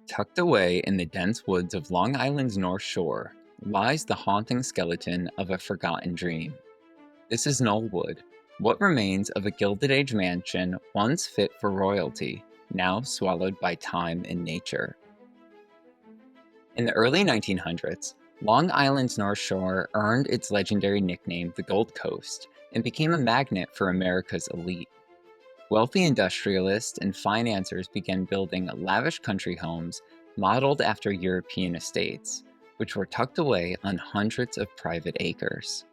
Tucked away in the dense woods of Long Island's North Shore lies the haunting skeleton of a forgotten dream. This is Knollwood, what remains of a Gilded Age mansion once fit for royalty, now swallowed by time and nature. In the early 1900s, Long Island's North Shore earned its legendary nickname the Gold Coast and became a magnet for America's elite. Wealthy industrialists and financiers began building lavish country homes modeled after European estates, which were tucked away on hundreds of private acres.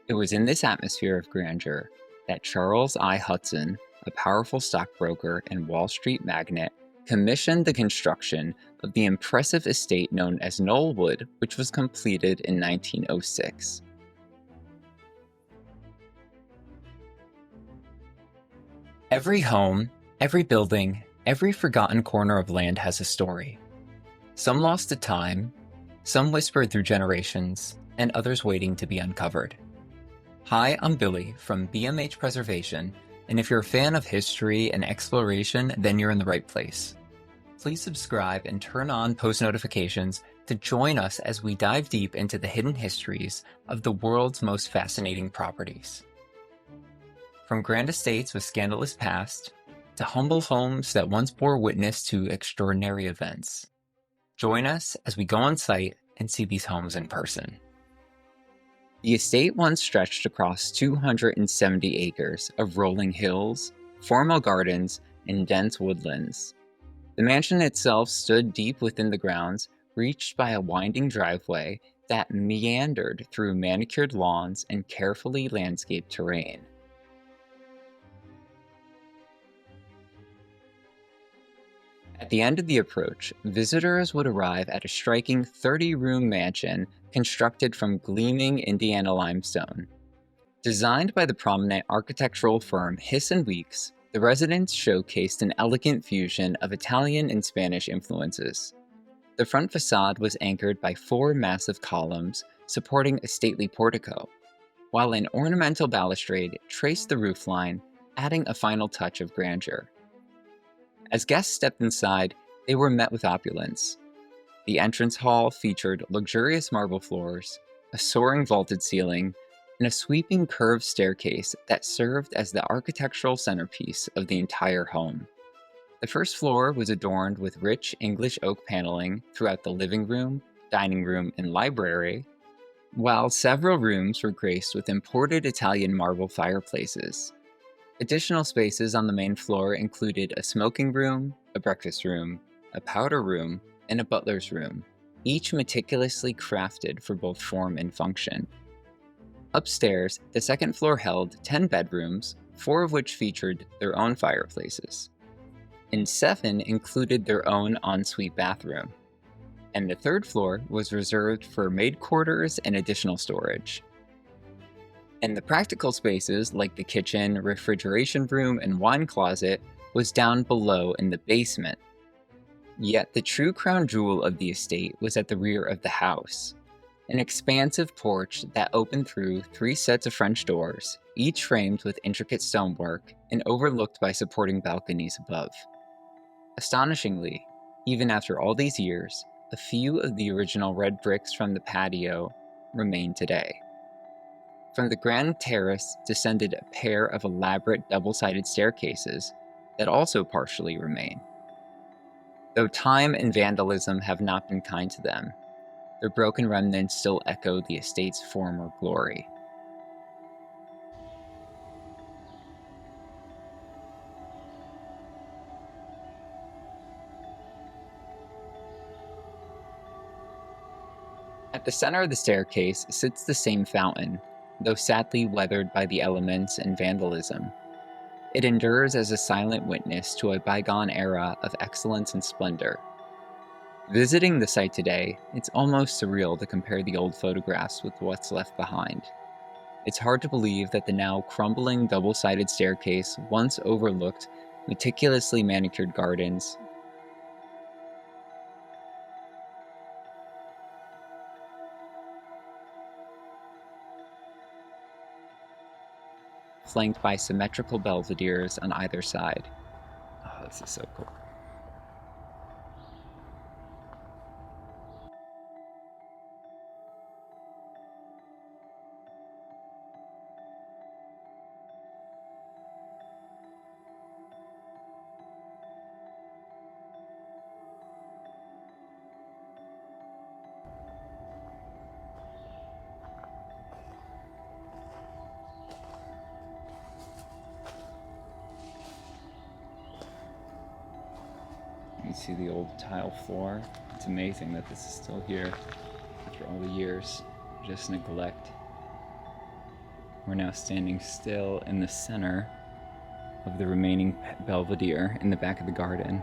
It was in this atmosphere of grandeur that Charles I. Hudson, a powerful stockbroker and Wall Street magnate, commissioned the construction of the impressive estate known as Knollwood, which was completed in 1906. Every home, every building, every forgotten corner of land has a story. Some lost to time, some whispered through generations, and others waiting to be uncovered. Hi, I'm Billy from BMH Preservation, and if you're a fan of history and exploration, then you're in the right place. Please subscribe and turn on post notifications to join us as we dive deep into the hidden histories of the world's most fascinating properties. From grand estates with scandalous past, to humble homes that once bore witness to extraordinary events. Join us as we go on site and see these homes in person. The estate once stretched across 270 acres of rolling hills, formal gardens, and dense woodlands. The mansion itself stood deep within the grounds, reached by a winding driveway that meandered through manicured lawns and carefully landscaped terrain. At the end of the approach, visitors would arrive at a striking 30-room mansion constructed from gleaming Indiana limestone. Designed by the prominent architectural firm Hudson, the residence showcased an elegant fusion of Italian and Spanish influences. The front facade was anchored by 4 massive columns supporting a stately portico, while an ornamental balustrade traced the roofline, adding a final touch of grandeur. As guests stepped inside, they were met with opulence. The entrance hall featured luxurious marble floors, a soaring vaulted ceiling, and a sweeping curved staircase that served as the architectural centerpiece of the entire home. The first floor was adorned with rich English oak paneling throughout the living room, dining room, and library, while several rooms were graced with imported Italian marble fireplaces. Additional spaces on the main floor included a smoking room, a breakfast room, a powder room, and a butler's room, each meticulously crafted for both form and function. Upstairs, the second floor held 10 bedrooms, 4 of which featured their own fireplaces, and 7 included their own ensuite bathroom. And the third floor was reserved for maid quarters and additional storage. And the practical spaces like the kitchen, refrigeration room, and wine closet was down below in the basement. Yet the true crown jewel of the estate was at the rear of the house, an expansive porch that opened through 3 sets of French doors, each framed with intricate stonework and overlooked by supporting balconies above. Astonishingly, even after all these years, a few of the original red bricks from the patio remain today. From the grand terrace descended a pair of elaborate double-sided staircases that also partially remain. Though time and vandalism have not been kind to them, their broken remnants still echo the estate's former glory. At the center of the staircase sits the same fountain, though sadly weathered by the elements and vandalism. It endures as a silent witness to a bygone era of excellence and splendor. Visiting the site today, it's almost surreal to compare the old photographs with what's left behind. It's hard to believe that the now crumbling double-sided staircase once overlooked meticulously manicured gardens, flanked by symmetrical belvederes on either side. Oh, this is so cool. see the old tile floor. It's amazing that this is still here after all the years of just neglect. We're now standing still in the center of the remaining belvedere in the back of the garden.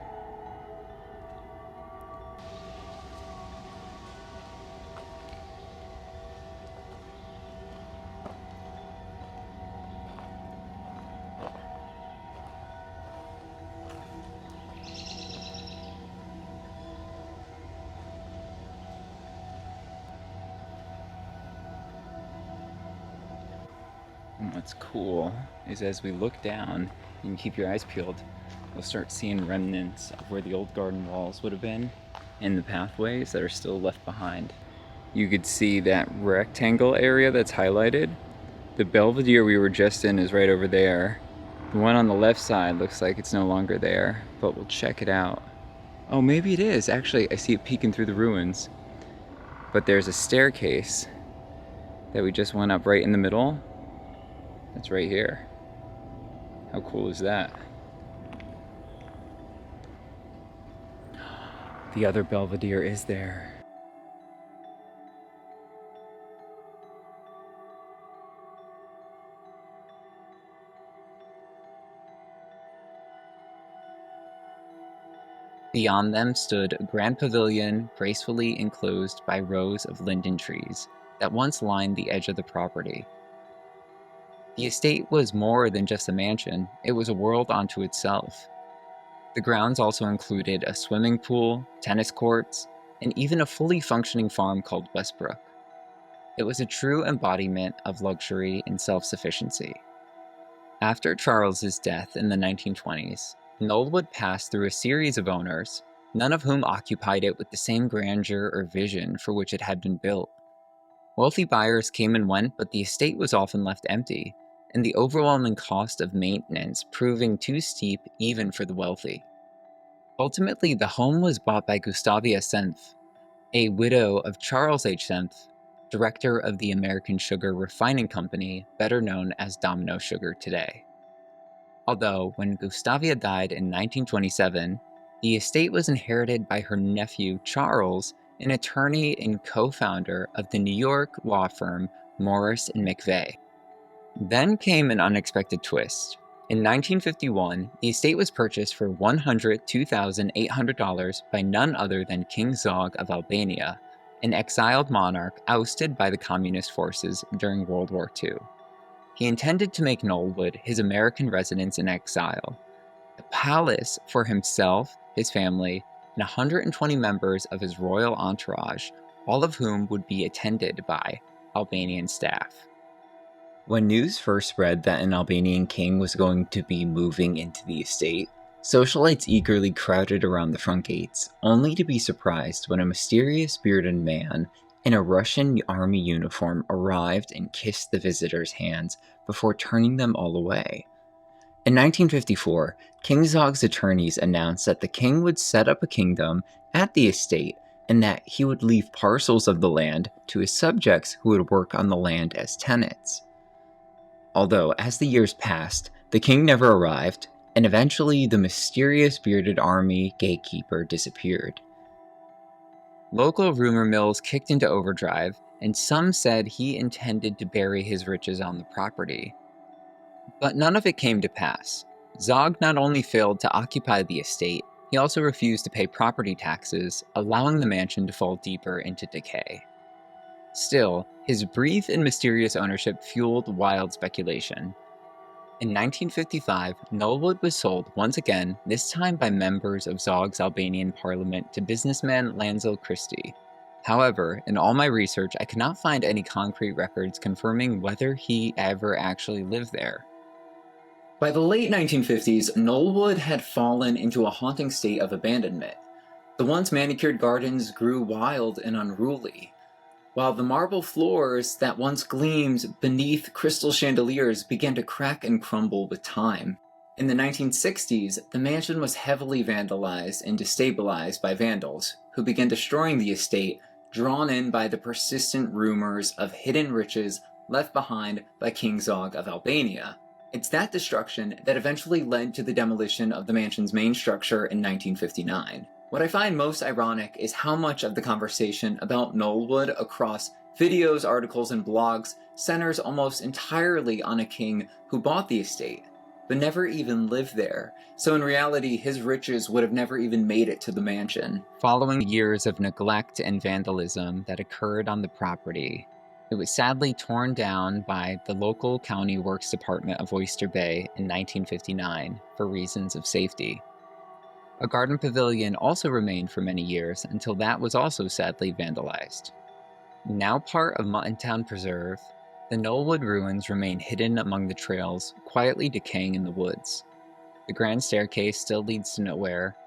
And what's cool is as we look down, you can keep your eyes peeled, you'll start seeing remnants of where the old garden walls would have been and the pathways that are still left behind. You could see that rectangle area that's highlighted. The belvedere we were just in is right over there. The one on the left side looks like it's no longer there, but we'll check it out. Oh, maybe it is. Actually, I see it peeking through the ruins. But there's a staircase that we just went up right in the middle. That's right here. How cool is that? The other belvedere is there. Beyond them stood a grand pavilion gracefully enclosed by rows of linden trees that once lined the edge of the property. The estate was more than just a mansion, it was a world unto itself. The grounds also included a swimming pool, tennis courts, and even a fully functioning farm called Westbrook. It was a true embodiment of luxury and self-sufficiency. After Charles's death in the 1920s, Knollwood passed through a series of owners, none of whom occupied it with the same grandeur or vision for which it had been built. Wealthy buyers came and went, but the estate was often left empty, and the overwhelming cost of maintenance proving too steep even for the wealthy. Ultimately, the home was bought by Gustavia Senf, a widow of Charles H. Senf, director of the American Sugar Refining Company, better known as Domino Sugar today. Although, when Gustavia died in 1927, the estate was inherited by her nephew Charles, an attorney and co-founder of the New York law firm Morris & McVeigh. Then came an unexpected twist. In 1951, the estate was purchased for $102,800 by none other than King Zog of Albania, an exiled monarch ousted by the communist forces during World War II. He intended to make Knollwood his American residence in exile, a palace for himself, his family, and 120 members of his royal entourage, all of whom would be attended by Albanian staff. When news first spread that an Albanian king was going to be moving into the estate, socialites eagerly crowded around the front gates, only to be surprised when a mysterious bearded man in a Russian army uniform arrived and kissed the visitors' hands before turning them all away. In 1954, King Zog's attorneys announced that the king would set up a kingdom at the estate and that he would leave parcels of the land to his subjects who would work on the land as tenants. Although, as the years passed, the king never arrived, and eventually the mysterious bearded army gatekeeper disappeared. Local rumor mills kicked into overdrive, and some said he intended to bury his riches on the property. But none of it came to pass. Zog not only failed to occupy the estate, he also refused to pay property taxes, allowing the mansion to fall deeper into decay. Still, his brief and mysterious ownership fueled wild speculation. In 1955, Knollwood was sold once again, this time by members of Zog's Albanian parliament to businessman Lanzel Christie. However, in all my research, I could not find any concrete records confirming whether he ever actually lived there. By the late 1950s, Knollwood had fallen into a haunting state of abandonment. The once manicured gardens grew wild and unruly, while the marble floors that once gleamed beneath crystal chandeliers began to crack and crumble with time. In the 1960s, the mansion was heavily vandalized and destabilized by vandals, who began destroying the estate, drawn in by the persistent rumors of hidden riches left behind by King Zog of Albania. It's that destruction that eventually led to the demolition of the mansion's main structure in 1959. What I find most ironic is how much of the conversation about Knollwood across videos, articles, and blogs centers almost entirely on a king who bought the estate, but never even lived there, so in reality his riches would have never even made it to the mansion. Following years of neglect and vandalism that occurred on the property, it was sadly torn down by the local county works department of Oyster Bay in 1959 for reasons of safety. A garden pavilion also remained for many years until that was also sadly vandalized. Now part of Muttontown Preserve, the Knollwood ruins remain hidden among the trails, quietly decaying in the woods. The grand staircase still leads to nowhere,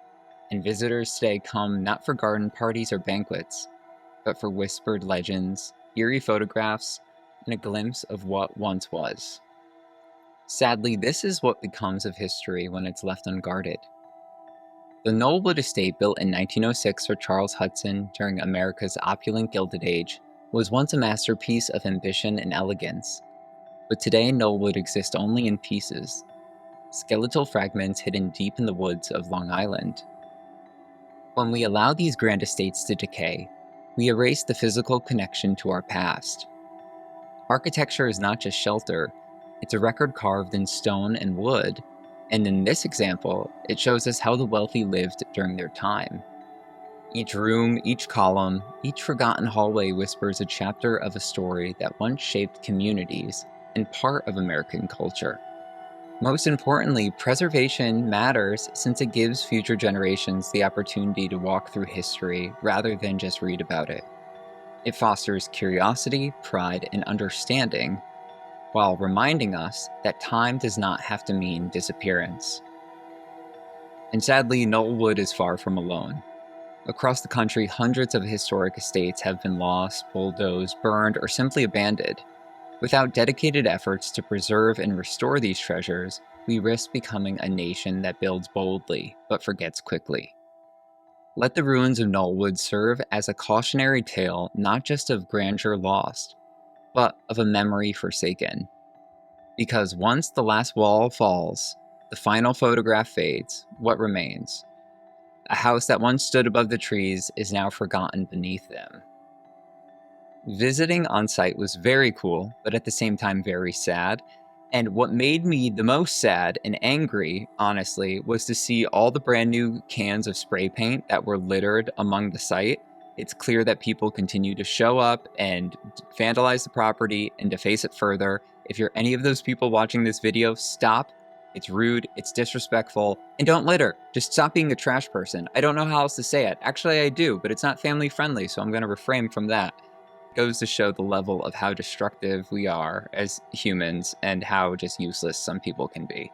and visitors today come not for garden parties or banquets, but for whispered legends, eerie photographs, and a glimpse of what once was. Sadly, this is what becomes of history when it's left unguarded. The Knollwood estate, built in 1906 for Charles Hudson during America's opulent Gilded Age, was once a masterpiece of ambition and elegance. But today, Knollwood exists only in pieces, skeletal fragments hidden deep in the woods of Long Island. When we allow these grand estates to decay, we erase the physical connection to our past. Architecture is not just shelter, it's a record carved in stone and wood, and in this example, it shows us how the wealthy lived during their time. Each room, each column, each forgotten hallway whispers a chapter of a story that once shaped communities and part of American culture. Most importantly, preservation matters since it gives future generations the opportunity to walk through history rather than just read about it. It fosters curiosity, pride, and understanding, while reminding us that time does not have to mean disappearance. And sadly, Knollwood is far from alone. Across the country, hundreds of historic estates have been lost, bulldozed, burned, or simply abandoned. Without dedicated efforts to preserve and restore these treasures, we risk becoming a nation that builds boldly, but forgets quickly. Let the ruins of Knollwood serve as a cautionary tale not just of grandeur lost, but of a memory forsaken. Because once the last wall falls, the final photograph fades, what remains? A house that once stood above the trees is now forgotten beneath them. Visiting on site was very cool, but at the same time very sad. And what made me the most sad and angry, honestly, was to see all the brand new cans of spray paint that were littered among the site. It's clear that people continue to show up and vandalize the property and deface it further. If you're any of those people watching this video, stop. It's rude, it's disrespectful, and don't litter. Just stop being a trash person. I don't know how else to say it. Actually, I do, but it's not family friendly, so I'm going to refrain from that. It goes to show the level of how destructive we are as humans and how just useless some people can be.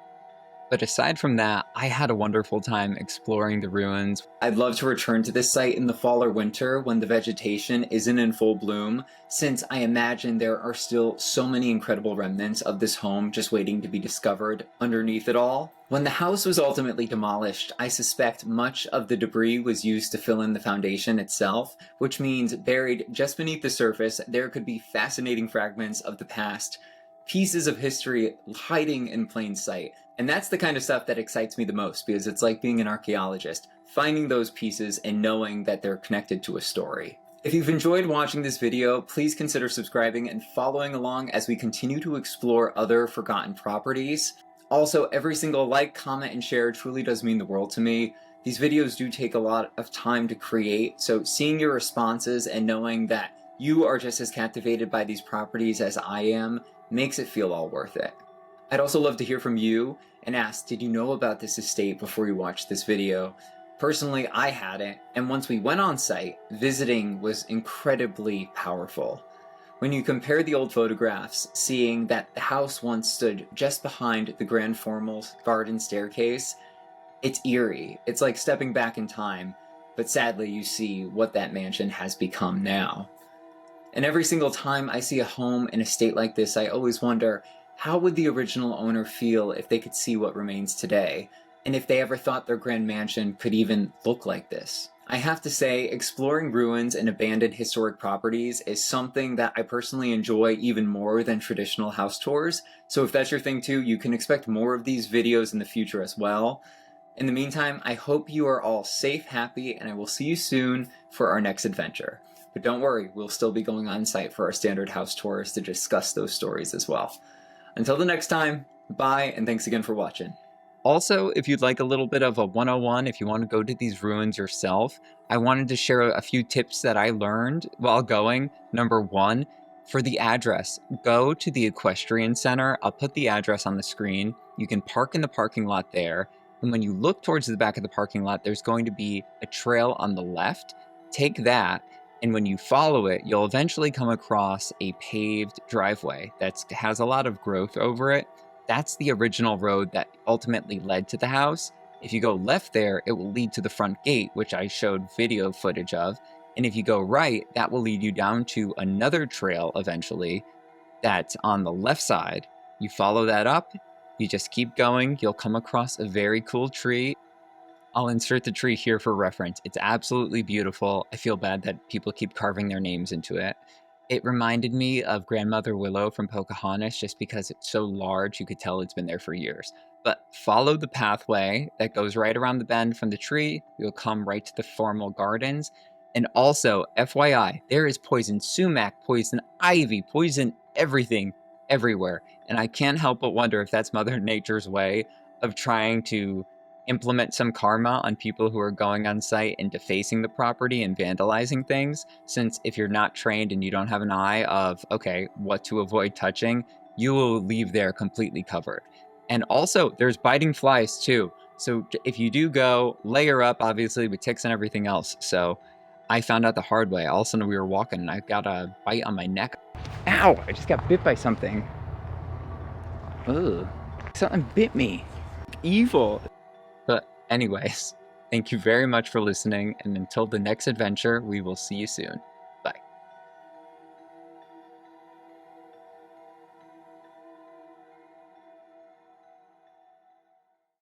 But aside from that, I had a wonderful time exploring the ruins. I'd love to return to this site in the fall or winter when the vegetation isn't in full bloom, since I imagine there are still so many incredible remnants of this home just waiting to be discovered underneath it all. When the house was ultimately demolished, I suspect much of the debris was used to fill in the foundation itself, which means buried just beneath the surface, there could be fascinating fragments of the past, pieces of history hiding in plain sight. And that's the kind of stuff that excites me the most, because it's like being an archaeologist, finding those pieces and knowing that they're connected to a story. If you've enjoyed watching this video, please consider subscribing and following along as we continue to explore other forgotten properties. Also, every single like, comment, and share truly does mean the world to me. These videos do take a lot of time to create, so seeing your responses and knowing that you are just as captivated by these properties as I am makes it feel all worth it. I'd also love to hear from you and ask, did you know about this estate before you watched this video? Personally, I hadn't, and once we went on site, visiting was incredibly powerful. When you compare the old photographs, seeing that the house once stood just behind the grand formal garden staircase, it's eerie. It's like stepping back in time, but sadly you see what that mansion has become now. And every single time I see a home in a state like this, I always wonder, how would the original owner feel if they could see what remains today? And if they ever thought their grand mansion could even look like this? I have to say, exploring ruins and abandoned historic properties is something that I personally enjoy even more than traditional house tours. So if that's your thing too, you can expect more of these videos in the future as well. In the meantime, I hope you are all safe, happy, and I will see you soon for our next adventure. But don't worry, we'll still be going on site for our standard house tours to discuss those stories as well. Until the next time, bye, and thanks again for watching. Also, if you'd like a little bit of a 101, if you want to go to these ruins yourself, I wanted to share a few tips that I learned while going. Number one, for the address, go to the equestrian center. I'll put the address on the screen. You can park in the parking lot there. And when you look towards the back of the parking lot, there's going to be a trail on the left. Take that, and when you follow it, you'll eventually come across a paved driveway that has a lot of growth over it. That's the original road that ultimately led to the house. If you go left there, it will lead to the front gate, which I showed video footage of. And if you go right, that will lead you down to another trail eventually that's on the left side. You follow that up, you just keep going, you'll come across a very cool tree. I'll insert the tree here for reference. It's absolutely beautiful. I feel bad that people keep carving their names into it. It reminded me of Grandmother Willow from Pocahontas just because it's so large, you could tell it's been there for years. But follow the pathway that goes right around the bend from the tree. You'll come right to the formal gardens. And also, FYI, there is poison sumac, poison ivy, poison everything, everywhere. And I can't help but wonder if that's Mother Nature's way of trying to implement some karma on people who are going on site and defacing the property and vandalizing things, since if you're not trained and you don't have an eye of, okay, what to avoid touching, you will leave there completely covered. And also, there's biting flies too. So if you do go, layer up, obviously, with ticks and everything else. So I found out the hard way. All of a sudden we were walking and I got a bite on my neck. Ow, I just got bit by something. Ugh, something bit me. Evil. But anyways, thank you very much for listening, and until the next adventure, we will see you soon.